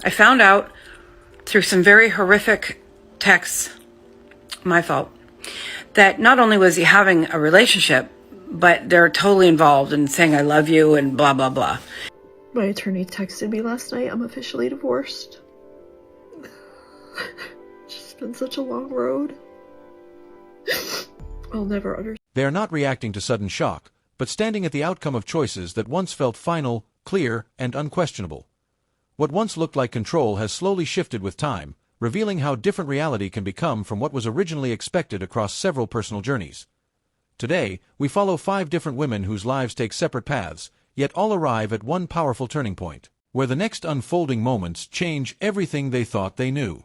I found out through some very horrific texts, my fault, that not only was he having a relationship, but they're totally involved in saying I love you and blah, blah, blah. My attorney texted me last night. I'm officially divorced. It's just been such a long road. I'll never understand. They are not reacting to sudden shock, but standing at the outcome of choices that once felt final, clear, and unquestionable. What once looked like control has slowly shifted with time, revealing how different reality can become from what was originally expected across several personal journeys. Today, we follow 5 different women whose lives take separate paths, yet all arrive at one powerful turning point, where the next unfolding moments change everything they thought they knew.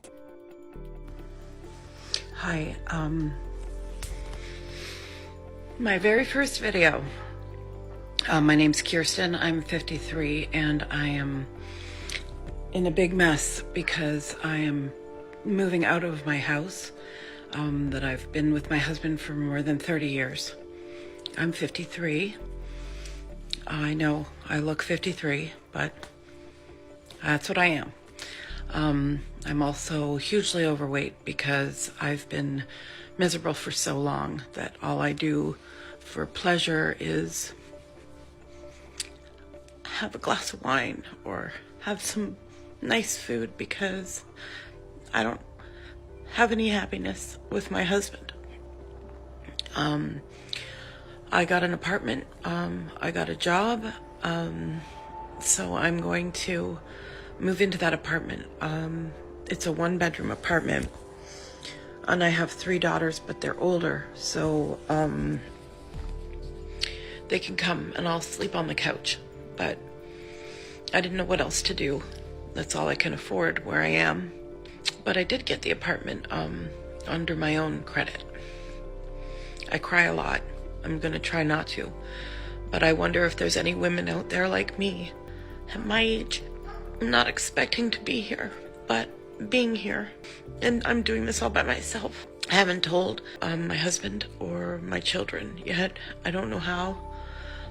Hi, my very first video. My name's Kirsten, I'm 53, and I am in a big mess because I am moving out of my house that I've been with my husband for more than 30 years. I'm 53. I know I look 53, but that's what I am. I'm also hugely overweight because I've been miserable for so long that all I do for pleasure is have a glass of wine or have some nice food because I don't have any happiness with my husband. I got an apartment, I got a job, so I'm going to move into that apartment. It's a 1-bedroom apartment, and I have 3 daughters, but they're older, so they can come and I'll sleep on the couch. But I didn't know what else to do. That's all I can afford where I am. But I did get the apartment under my own credit. I cry a lot. I'm gonna try not to. But I wonder if there's any women out there like me at my age. I'm not expecting to be here, but being here. And I'm doing this all by myself. I haven't told my husband or my children yet. I don't know how.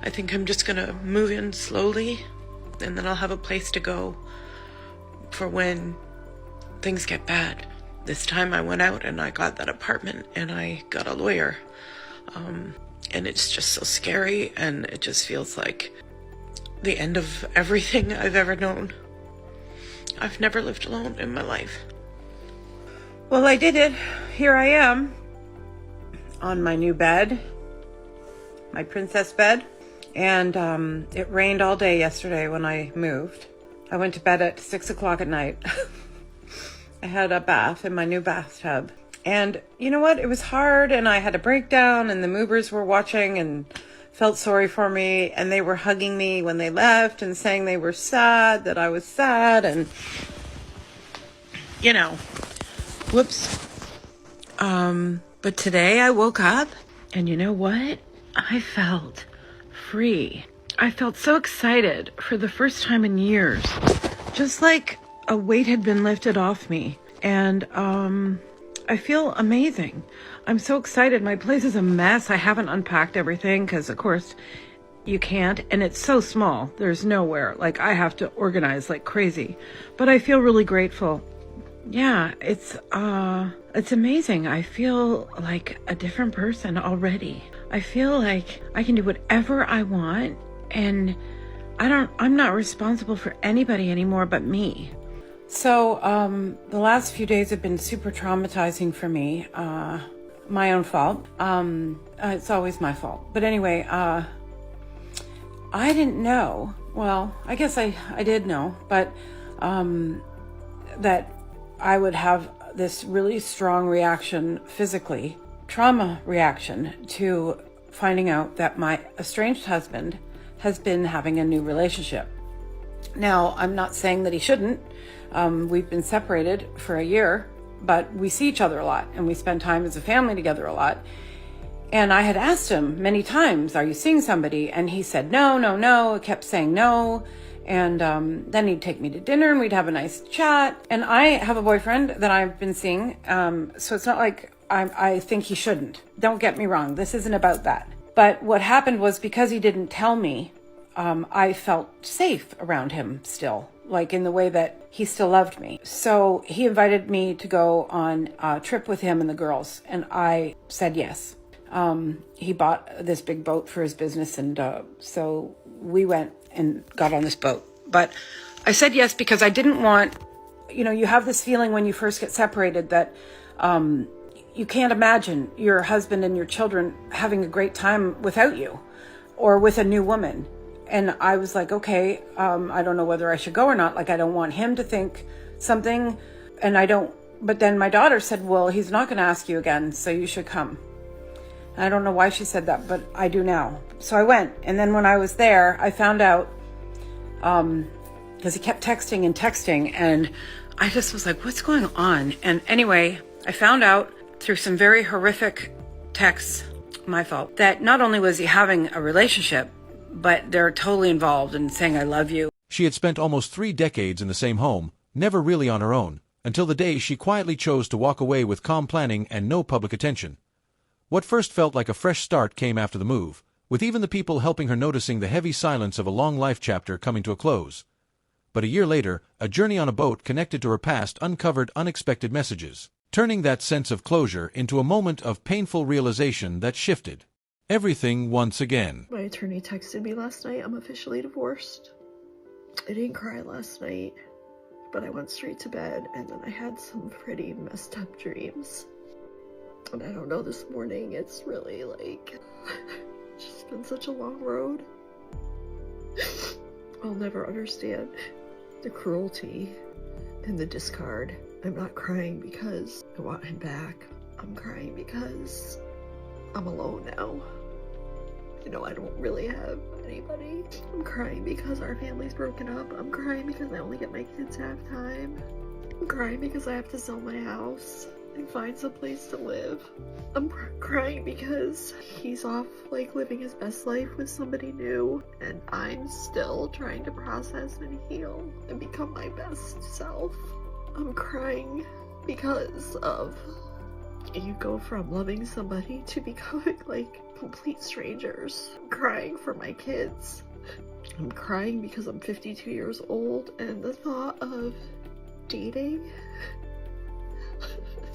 I think I'm just gonna move in slowly, and then I'll have a place to go for when things get bad. This time I went out and I got that apartment and I got a lawyer. And it's just so scary, and it just feels like the end of everything I've ever known. I've never lived alone in my life. Well, I did it. Here I am on my new bed, my princess bed. And it rained all day yesterday when I moved. I went to bed at 6 o'clock at night. I had a bath in my new bathtub. And you know what? It was hard, and I had a breakdown, and the movers were watching and felt sorry for me, and they were hugging me when they left and saying they were sad, that I was sad, and you know, whoops. But today I woke up, and you know what? I felt free. I felt so excited for the first time in years. Just like a weight had been lifted off me. And I feel amazing. I'm so excited. My place is a mess. I haven't unpacked everything because, of course, you can't. And it's so small. There's nowhere. Like, I have to organize like crazy. But I feel really grateful. Yeah, it's amazing. I feel like a different person already. I feel like I can do whatever I want, and I'm not responsible for anybody anymore but me. So, the last few days have been super traumatizing for me. My own fault. It's always my fault. But anyway, I didn't know. Well, I guess I did know, but that I would have this really strong reaction physically, trauma reaction, to finding out that my estranged husband has been having a new relationship. Now, I'm not saying that he shouldn't. We've been separated for a year, but we see each other a lot, and we spend time as a family together a lot. And I had asked him many times, are you seeing somebody? And he said, no. He kept saying no. And then he'd take me to dinner and we'd have a nice chat. And I have a boyfriend that I've been seeing. So it's not like I think he shouldn't. Don't get me wrong. This isn't about that. But what happened was, because he didn't tell me, I felt safe around him still. like in the way that he still loved me. So he invited me to go on a trip with him and the girls, and I said yes. He bought this big boat for his business, and so we went and got on this boat. But I said yes because I didn't want, you have this feeling when you first get separated that you can't imagine your husband and your children having a great time without you or with a new woman. And I was like, okay, I don't know whether I should go or not. Like, I don't want him to think something, but then my daughter said, well, he's not going to ask you again, so you should come. And I don't know why she said that, but I do now. So I went. And then when I was there, I found out, because he kept texting, and I just was like, what's going on? And anyway, I found out through some very horrific texts, my fault, that not only was he having a relationship, but they're totally involved in saying, I love you. She had spent almost 3 decades in the same home, never really on her own, until the day she quietly chose to walk away with calm planning and no public attention. What first felt like a fresh start came after the move, with even the people helping her noticing the heavy silence of a long life chapter coming to a close. But a year later, a journey on a boat connected to her past uncovered unexpected messages, turning that sense of closure into a moment of painful realization that shifted everything once again. My attorney texted me last night. I'm officially divorced. I didn't cry last night, but I went straight to bed, and then I had some pretty messed up dreams. And I don't know, this morning, it's really like, it's just been such a long road. I'll never understand the cruelty and the discard. I'm not crying because I want him back. I'm crying because I'm alone now. I don't really have anybody. I'm crying because our family's broken up. I'm crying because I only get my kids half time. I'm crying because I have to sell my house and find some place to live. I'm crying because he's off, living his best life with somebody new, and I'm still trying to process and heal and become my best self. I'm crying because of you go from loving somebody to becoming complete strangers. I'm crying for my kids. I'm crying because I'm 52 years old, and the thought of dating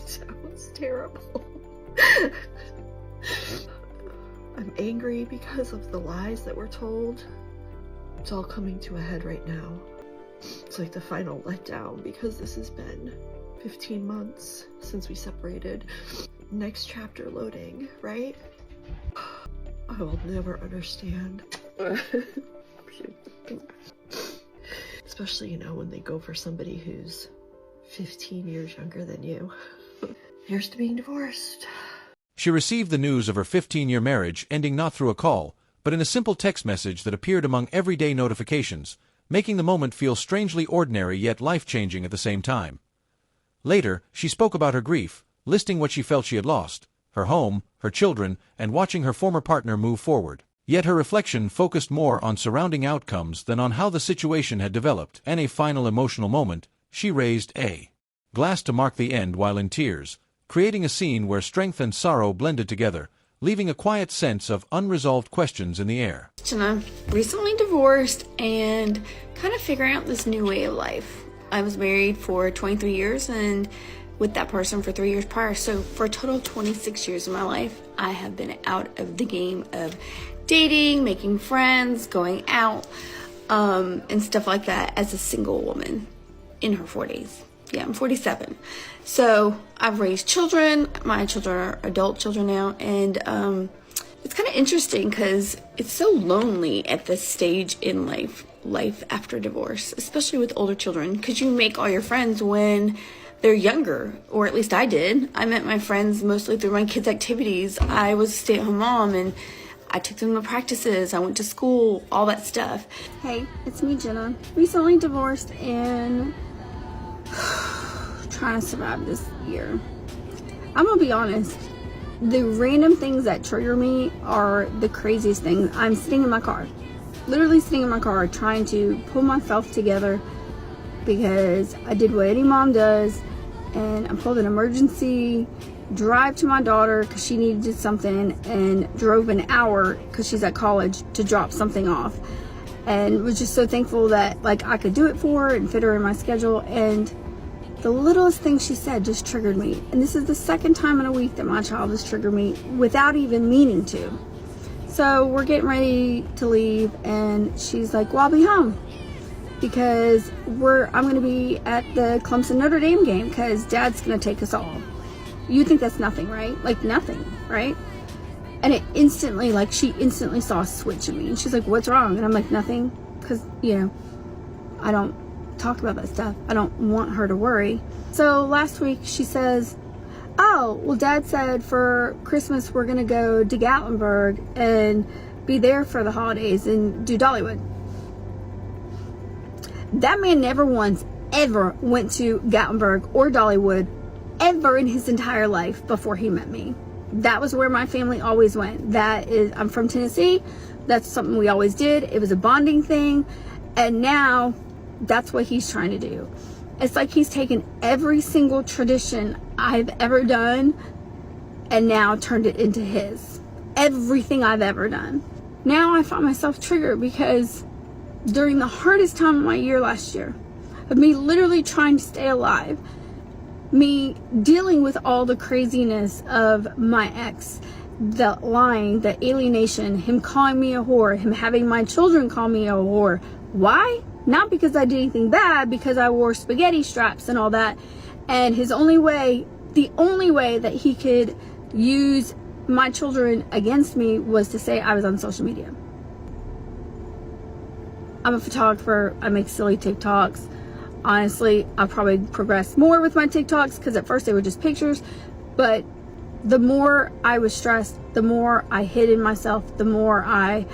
sounds terrible. I'm angry because of the lies that were told. It's all coming to a head right now. It's like the final letdown, because this has been 15 months since we separated. Next chapter loading, right? I will never understand. Especially, when they go for somebody who's 15 years younger than you. Here's to being divorced. She received the news of her 15-year marriage ending not through a call, but in a simple text message that appeared among everyday notifications, making the moment feel strangely ordinary yet life-changing at the same time. Later, she spoke about her grief, listing what she felt she had lost: her home, her children, and watching her former partner move forward. Yet her reflection focused more on surrounding outcomes than on how the situation had developed. And a final emotional moment, she raised a glass to mark the end while in tears, creating a scene where strength and sorrow blended together, leaving a quiet sense of unresolved questions in the air. I'm recently divorced and kind of figuring out this new way of life. I was married for 23 years and with that person for 3 years prior. So for a total of 26 years of my life, I have been out of the game of dating, making friends, going out, and stuff like that as a single woman in her 40s. Yeah, I'm 47. So I've raised children. My children are adult children now. And it's kind of interesting because it's so lonely at this stage in life after divorce, especially with older children, because you make all your friends when they're younger, or at least I did. I met my friends mostly through my kids' activities. I was a stay-at-home mom, and I took them to practices. I went to school, all that stuff. Hey, it's me, Jenna. Recently divorced and trying to survive this year. I'm gonna be honest. The random things that trigger me are the craziest things. I'm sitting in my car, literally sitting in my car, trying to pull myself together because I did what any mom does, and I pulled an emergency drive to my daughter because she needed something, and drove an hour because she's at college to drop something off. and was just so thankful that like I could do it for her and fit her in my schedule. And the littlest thing she said just triggered me. And this is the second time in a week that my child has triggered me without even meaning to. So we're getting ready to leave, and she's like, well, I'll be home because I'm going to be at the Clemson Notre Dame game because Dad's going to take us all. You think that's nothing, right? Like nothing, right? And it instantly, like she instantly saw a switch in me, and she's like, what's wrong? And I'm like, nothing, because, you know, I don't talk about that stuff. I don't want her to worry. So last week she says, oh, well, Dad said for Christmas we're going to go to Gatlinburg and be there for the holidays and do Dollywood. That man never once ever went to Gatlinburg or Dollywood ever in his entire life before he met me. That was where my family always went. I'm from Tennessee. That's something we always did. It was a bonding thing. And now that's what he's trying to do. It's like he's taken every single tradition I've ever done and now turned it into his. Everything I've ever done. Now I find myself triggered because during the hardest time of my year last year, of me literally trying to stay alive, me dealing with all the craziness of my ex, the lying, the alienation, him calling me a whore, him having my children call me a whore. Why? Not because I did anything bad, because I wore spaghetti straps and all that. And the only way that he could use my children against me was to say I was on social media. I'm a photographer. I make silly TikToks. Honestly, I'll probably progress more with my TikToks because at first they were just pictures. But the more I was stressed, the more I hid in myself, the more I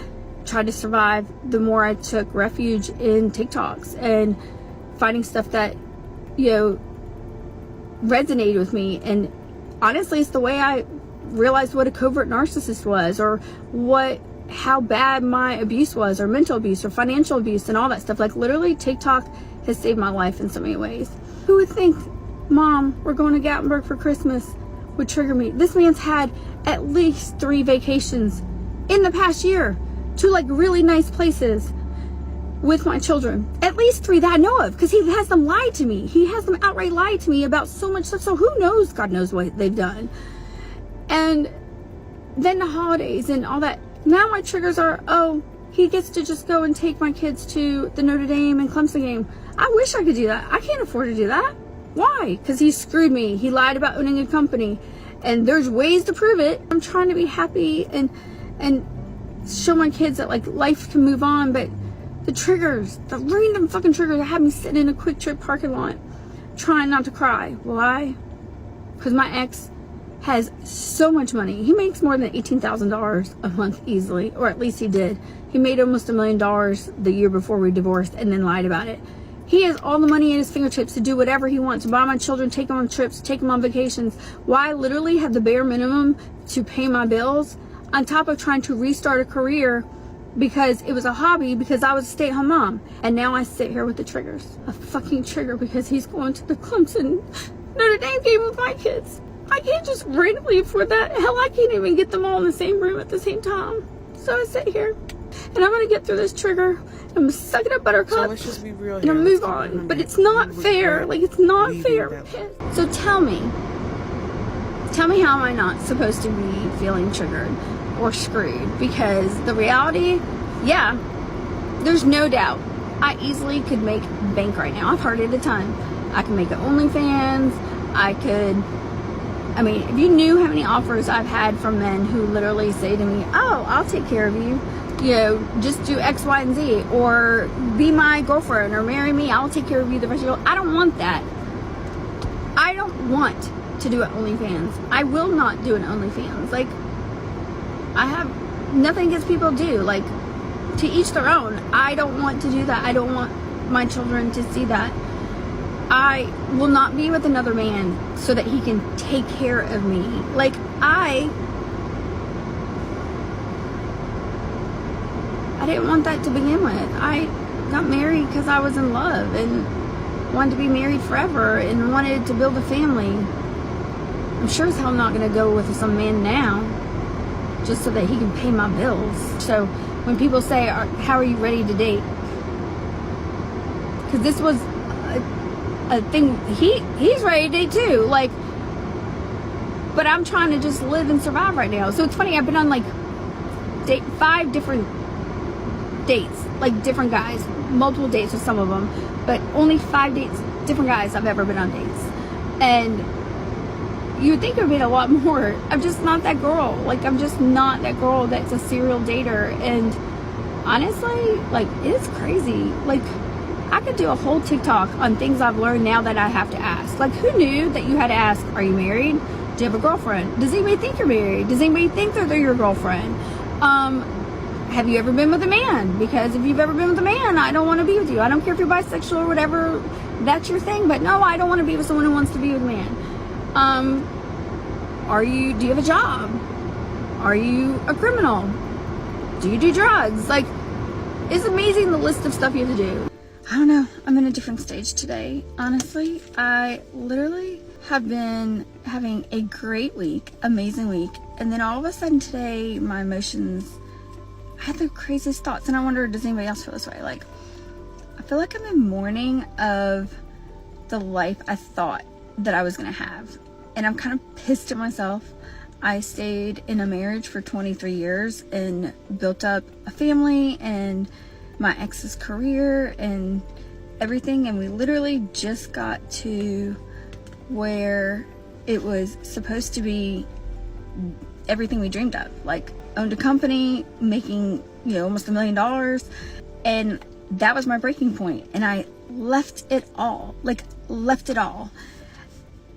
tried to survive, the more I took refuge in TikToks and finding stuff that, you know, resonated with me. And honestly, it's the way I realized what a covert narcissist was, or how bad my abuse was, or mental abuse, or financial abuse, and all that stuff. Like literally, TikTok has saved my life in so many ways. Who would think, Mom, we're going to Gatlinburg for Christmas, would trigger me? This man's had at least 3 vacations in the past year to like really nice places with my children. At least 3 that I know of, because he has them lie to me. He has them outright lie to me about so much stuff. So who knows? God knows what they've done. And then the holidays and all that. Now my triggers are, oh, he gets to just go and take my kids to the Notre Dame and Clemson game. I wish I could do that. I can't afford to do that. Why? Because he screwed me. He lied about owning a company. And there's ways to prove it. I'm trying to be happy and show my kids that like life can move on. But the triggers, the random fucking triggers that have me sitting in a Quick Trip parking lot trying not to cry. Why? Because my ex has so much money. He makes more than $18,000 a month easily, or at least he did. He made almost $1 million the year before we divorced and then lied about it. He has all the money at his fingertips to do whatever he wants, to buy my children, take them on trips, take them on vacations. Why I literally have the bare minimum to pay my bills on top of trying to restart a career because it was a hobby, because I was a stay-at-home mom. And now I sit here with the triggers. A fucking trigger because he's going to the Clemson Notre Dame game with my kids. I can't just randomly afford that. Hell, I can't even get them all in the same room at the same time. So I sit here, and I'm going to get through this trigger. I'm going to suck it up, buttercup. So let's just be real and here. I'll move on. But it's not fair. Like, it's not fair. So tell me how am I not supposed to be feeling triggered or screwed? Because the reality, yeah, there's no doubt. I easily could make bank right now. I've heard it a ton. I can make an OnlyFans. I mean, if you knew how many offers I've had from men who literally say to me, oh, I'll take care of you. You know, just do X, Y, and Z. Or be my girlfriend or marry me. I'll take care of you the rest of your life. I don't want that. I don't want to do an OnlyFans. I will not do an OnlyFans. Like, I have nothing against people do. Like, to each their own. I don't want to do that. I don't want my children to see that. I will not be with another man so that he can take care of me. Like, I didn't want that to begin with. I got married because I was in love and wanted to be married forever and wanted to build a family. I'm sure as hell not going to go with some man now just so that he can pay my bills. So when people say, how are you ready to date? Because this was a thing. He's ready to date too, like, but I'm trying to just live and survive right now. So it's funny, I've been on like 5 different dates, like different guys, multiple dates with some of them, but only 5 dates, different guys I've ever been on dates. And you would think it would be a lot more. I'm just not that girl. Like, I'm just not that girl that's a serial dater. And honestly, like, it's crazy. Like, I could do a whole TikTok on things I've learned now that I have to ask. Like, who knew that you had to ask, are you married? Do you have a girlfriend? Does anybody think you're married? Does anybody think that they're your girlfriend? Have you ever been with a man? Because if you've ever been with a man, I don't want to be with you. I don't care if you're bisexual or whatever, that's your thing. But no, I don't want to be with someone who wants to be with a man. Do you have a job? Are you a criminal? Do you do drugs? Like, it's amazing the list of stuff you have to do. I don't know. I'm in a different stage today. Honestly, I literally have been having a great week, amazing week. And then all of a sudden today, my emotions, I had the craziest thoughts. And I wonder, does anybody else feel this way? Like, I feel like I'm in mourning of the life I thought that I was going to have. And I'm kind of pissed at myself. I stayed in a marriage for 23 years and built up a family and my ex's career and everything. And we literally just got to where it was supposed to be everything we dreamed of. Like, owned a company, making, almost $1 million. And that was my breaking point. And I left it all.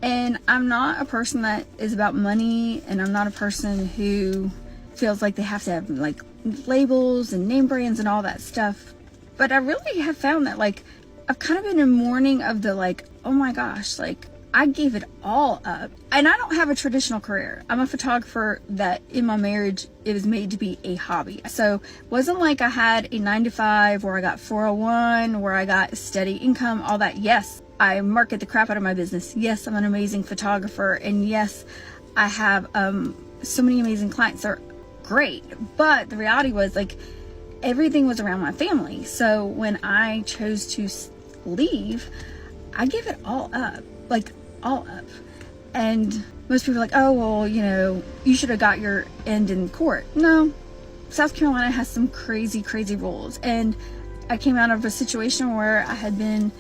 And I'm not a person that is about money, and I'm not a person who feels like they have to have like labels and name brands and all that stuff. But I really have found that, like, I've kind of been in mourning of the, like, oh my gosh, like, I gave it all up. And I don't have a traditional career. I'm a photographer that in my marriage, it was made to be a hobby. So it wasn't like I had a 9-to-5 where I got 401, where I got steady income, all that. Yes, I market the crap out of my business. Yes, I'm an amazing photographer. And yes, I have so many amazing clients. They're great. But the reality was, like, everything was around my family. So when I chose to leave, I gave it all up. Like, all up. And most people are like, oh, well, you should have got your end in court. No, South Carolina has some crazy, crazy rules. And I came out of a situation where I had been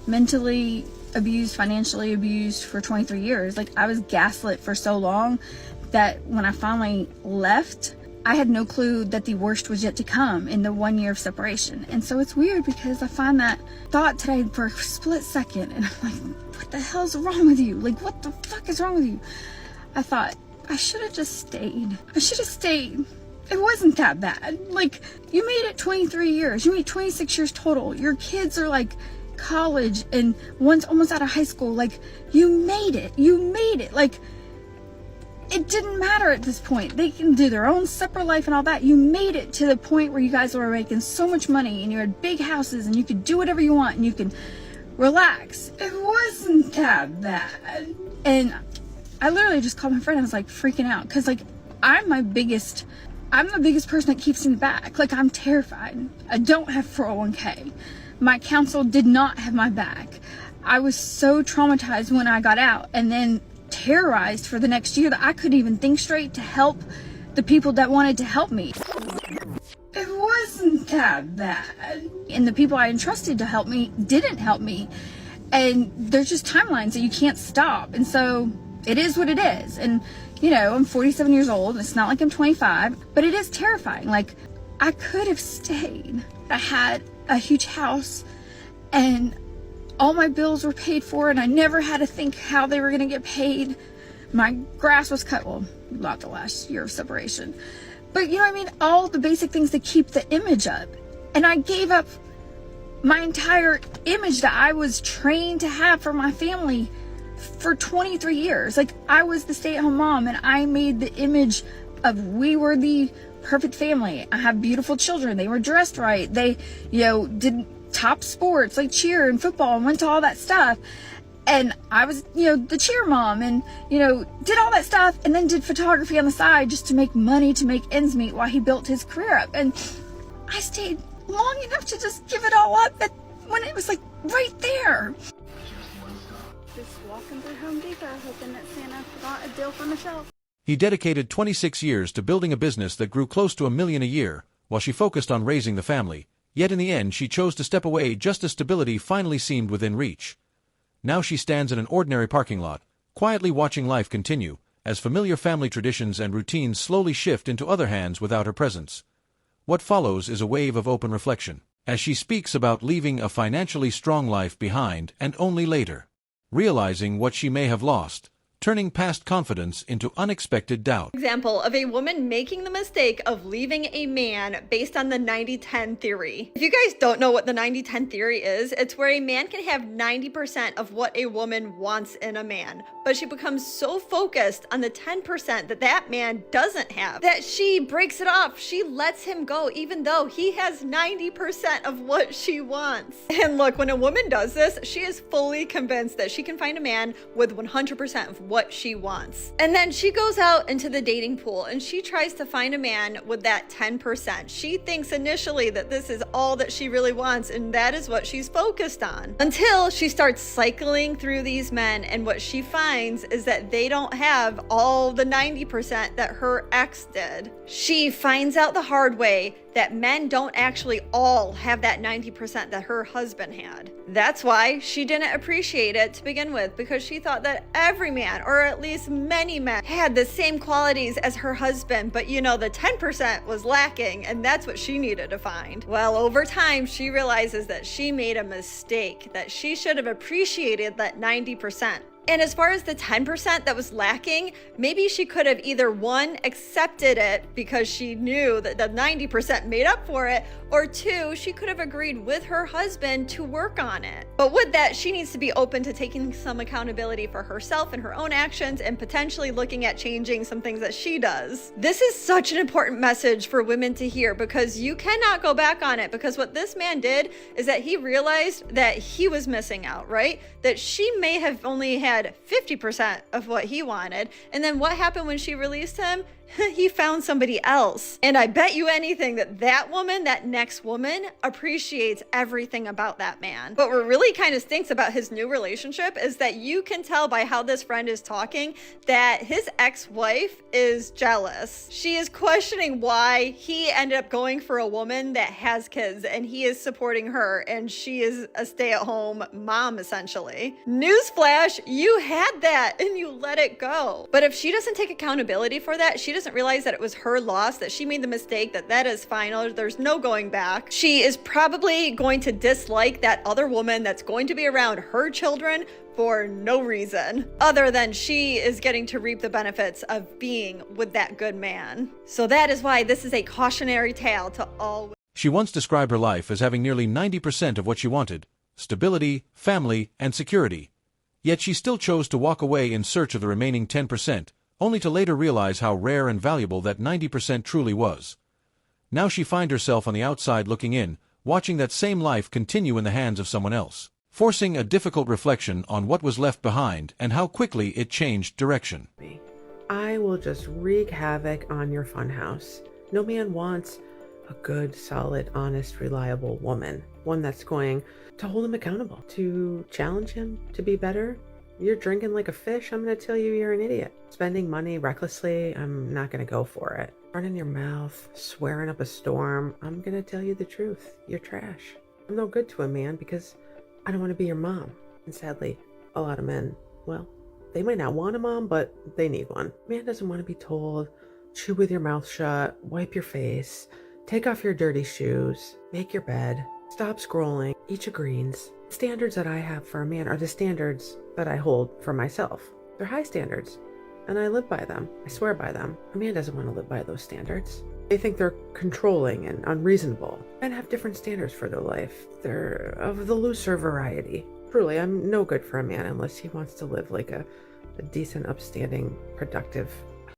mentally abused, financially abused for 23 years. Like, I was gaslit for so long that when I finally left, I had no clue that the worst was yet to come in the 1 year of separation. And so it's weird because I find that thought today for a split second, and I'm like, what the hell's wrong with you? Like, what the fuck is wrong with you? I thought, I should have just stayed. I should have stayed. It wasn't that bad. Like, you made it 23 years. You made 26 years total. Your kids are like college and one's almost out of high school. Like, you made it. Like, it didn't matter at this point. They can do their own separate life and all that. You made it to the point where you guys were making so much money and you had big houses and you could do whatever you want and you can relax. It wasn't that bad. And I literally just called my friend. I was like freaking out because, like, I'm the biggest person that keeps in the back. Like, I'm terrified. I don't have 401k. My counsel did not have my back. I was so traumatized when I got out and then terrorized for the next year that I couldn't even think straight to help the people that wanted to help me. It wasn't that bad. And the people I entrusted to help me didn't help me. And there's just timelines that you can't stop. And so it is what it is. And, I'm 47 years old. It's not like I'm 25, but it is terrifying. Like, I could have stayed. I had a huge house and all my bills were paid for, and I never had to think how they were going to get paid. My grass was cut. Well, not the last year of separation. But all the basic things to keep the image up. And I gave up my entire image that I was trained to have for my family for 23 years. Like, I was the stay-at-home mom, and I made the image of we were the perfect family. I have beautiful children. They were dressed right. They, did top sports like cheer and football and went to all that stuff. And I was, the cheer mom and, did all that stuff and then did photography on the side just to make money, to make ends meet while he built his career up. And I stayed long enough to just give it all up when it was like right there. Just walking through Home Depot hoping that Santa forgot a deal from the shelf. He dedicated 26 years to building a business that grew close to $1 million a year, while she focused on raising the family. Yet in the end she chose to step away just as stability finally seemed within reach. Now she stands in an ordinary parking lot, quietly watching life continue, as familiar family traditions and routines slowly shift into other hands without her presence. What follows is a wave of open reflection, as she speaks about leaving a financially strong life behind and only later realizing what she may have lost, turning past confidence into unexpected doubt. Example of a woman making the mistake of leaving a man based on the 90-10 theory. If you guys don't know what the 90-10 theory is, it's where a man can have 90% of what a woman wants in a man, but she becomes so focused on the 10% that man doesn't have that she breaks it off. She lets him go even though he has 90% of what she wants. And look, when a woman does this, she is fully convinced that she can find a man with 100% of what she wants. And then she goes out into the dating pool and she tries to find a man with that 10%. She thinks initially that this is all that she really wants and that is what she's focused on. Until she starts cycling through these men, and what she finds is that they don't have all the 90% that her ex did. She finds out the hard way that men don't actually all have that 90% that her husband had. That's why she didn't appreciate it to begin with, because she thought that every man, or at least many men, had the same qualities as her husband, but the 10% was lacking, and that's what she needed to find. Well, over time, she realizes that she made a mistake, that she should have appreciated that 90%. And as far as the 10% that was lacking, maybe she could have either one, accepted it because she knew that the 90% made up for it, or two, she could have agreed with her husband to work on it. But with that, she needs to be open to taking some accountability for herself and her own actions and potentially looking at changing some things that she does. This is such an important message for women to hear, because you cannot go back on it, because what this man did is that he realized that he was missing out, right? That she may have only had 50% of what he wanted. And then what happened when she released him? He found somebody else. And I bet you anything that woman, that next woman, appreciates everything about that man. But what really kind of stinks about his new relationship is that you can tell by how this friend is talking that his ex-wife is jealous. She is questioning why he ended up going for a woman that has kids and he is supporting her and she is a stay-at-home mom essentially. Newsflash, you had that and you let it go. But if she doesn't take accountability for that, she doesn't realize that it was her loss, that she made the mistake, that is final, there's no going back. She is probably going to dislike that other woman that's going to be around her children for no reason other than she is getting to reap the benefits of being with that good man. So that is why this is a cautionary tale to all. She once described her life as having nearly 90% of what she wanted: stability, family, and security. Yet she still chose to walk away in search of the remaining 10%, only to later realize how rare and valuable that 90% truly was. Now she finds herself on the outside looking in, watching that same life continue in the hands of someone else, forcing a difficult reflection on what was left behind and how quickly it changed direction. I will just wreak havoc on your funhouse. No man wants a good, solid, honest, reliable woman. One that's going to hold him accountable, to challenge him to be better. You're drinking like a fish, I'm going to tell you you're an idiot. Spending money recklessly, I'm not going to go for it. Running your mouth, swearing up a storm, I'm going to tell you the truth. You're trash. I'm no good to a man because I don't want to be your mom. And sadly, a lot of men, well, they might not want a mom, but they need one. Man doesn't want to be told, chew with your mouth shut, wipe your face, take off your dirty shoes, make your bed, stop scrolling, eat your greens. Standards that I have for a man are the standards that I hold for myself. They're high standards, and I live by them. I swear by them. A man doesn't want to live by those standards. They think they're controlling and unreasonable. Men have different standards for their life. They're of the looser variety. Truly, I'm no good for a man unless he wants to live like a decent, upstanding, productive.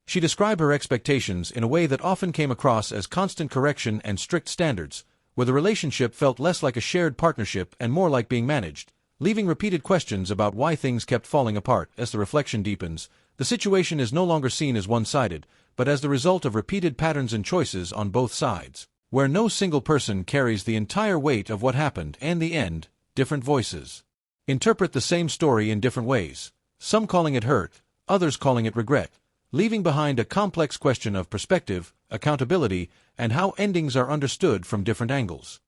She described her expectations in a way that often came across as constant correction and strict standards, where the relationship felt less like a shared partnership and more like being managed, leaving repeated questions about why things kept falling apart. As the reflection deepens, the situation is no longer seen as one-sided, but as the result of repeated patterns and choices on both sides, where no single person carries the entire weight of what happened. And the end, different voices interpret the same story in different ways, some calling it hurt, others calling it regret, leaving behind a complex question of perspective, accountability, and how endings are understood from different angles.